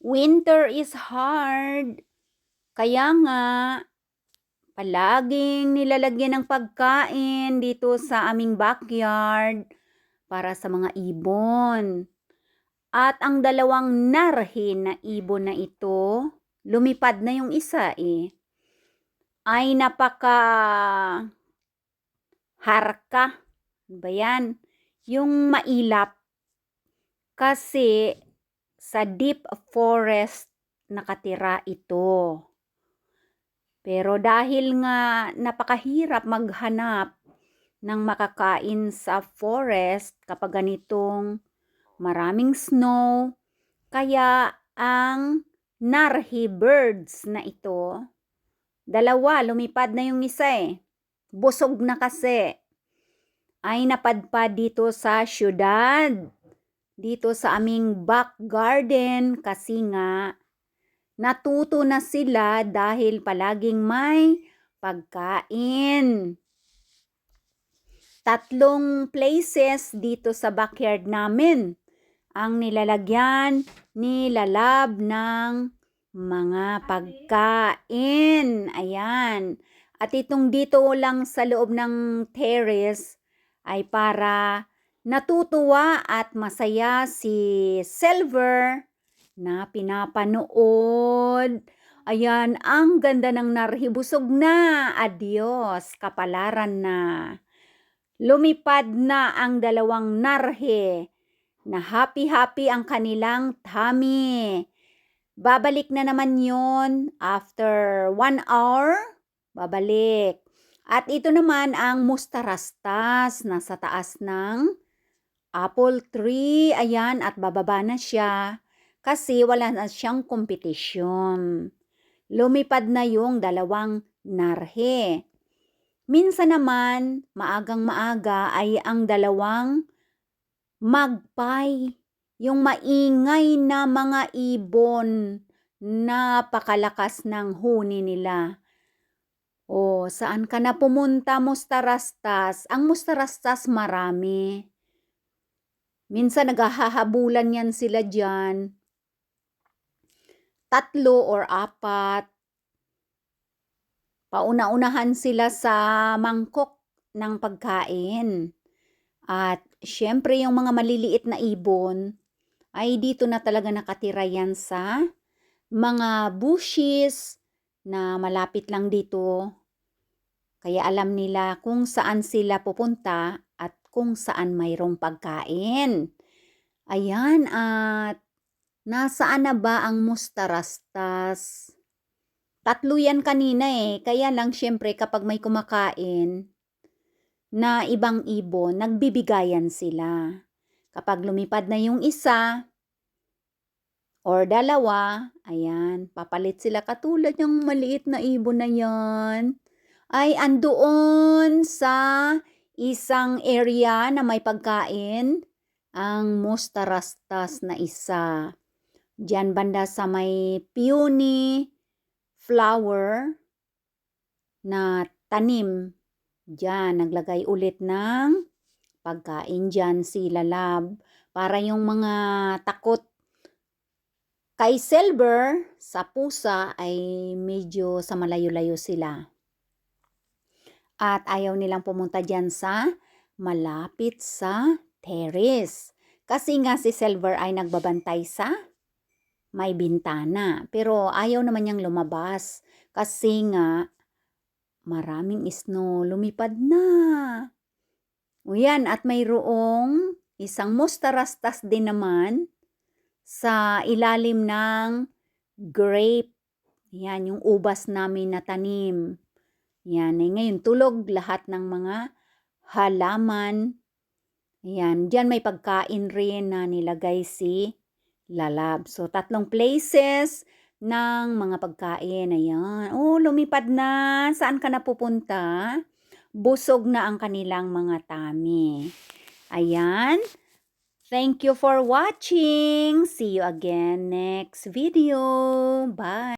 Winter is hard. Kaya nga, palaging nilalagyan ng pagkain dito sa aming backyard para sa mga ibon. At ang dalawang narhe na ibon na ito, lumipad na yung isa ay napaka harka. Ano ba yan? Yung mailap. Kasi sa deep forest nakatira ito. Pero dahil nga napakahirap maghanap ng makakain sa forest kapag ganitong maraming snow, kaya ang narhe birds na ito, dalawa, lumipad na yung isa busog na kasi, ay napadpad dito sa syudad, dito sa aming back garden kasi nga natuto na sila dahil palaging may pagkain. 3 places dito sa backyard namin ang nilalagyan ni Lalab ng mga pagkain. Ayan. At itong dito lang sa loob ng terrace ay para natutuwa at masaya si Silver na pinapanood. Ayan, ang ganda ng narhe, busog na. Adios, kapalaran na. Lumipad na ang dalawang narhe na happy-happy ang kanilang tummy. Babalik na naman yon after 1 hour. Babalik. At ito naman ang mustarastas nasa taas ng apple tree. Ayan, at bababa na siya kasi wala na siyang kompetisyon. Lumipad na yung dalawang narhe. Minsan naman, maagang maaga ay ang dalawang magpie, yung maingay na mga ibon, napakalakas ng huni nila. O, saan ka na pumunta, mustarastas? Ang mustarastas marami. Minsan naghahabulan yan sila dyan. 3 or 4. Pauna-unahan sila sa mangkok ng pagkain. At syempre yung mga maliliit na ibon ay dito na talaga nakatira yan sa mga bushes na malapit lang dito. Kaya alam nila kung saan sila pupunta at kung saan mayroong pagkain. Ayan, at nasaan na ba ang mustarastas? 3 yan kanina kaya lang syempre kapag may kumakain na ibang ibon, nagbibigayan sila. Kapag lumipad na yung isa or dalawa, ayan, papalit sila katulad yung maliit na ibon na yan. Ay andoon sa isang area na may pagkain, ang mustarastas na isa. Diyan banda sa may peony flower na tanim. Diyan, naglagay ulit ng pagkain dyan si Lalab para yung mga takot kay Silver sa pusa ay medyo sa malayo-layo sila. At ayaw nilang pumunta dyan sa malapit sa terrace. Kasi nga si Silver ay nagbabantay sa may bintana. Pero ayaw naman niyang lumabas kasi nga maraming snow. Lumipad na. O yan, at mayroong isang mustarastas din naman sa ilalim ng grape. Yan, yung ubas namin na tanim. Yan, ngayon tulog lahat ng mga halaman. Yan, dyan may pagkain rin na nilagay si Lalab. So, 3 places ng mga pagkain. Ayan. Oh, lumipad na. Saan ka na pupunta? Busog na ang kanilang mga tummy. Ayan. Thank you for watching. See you again next video. Bye.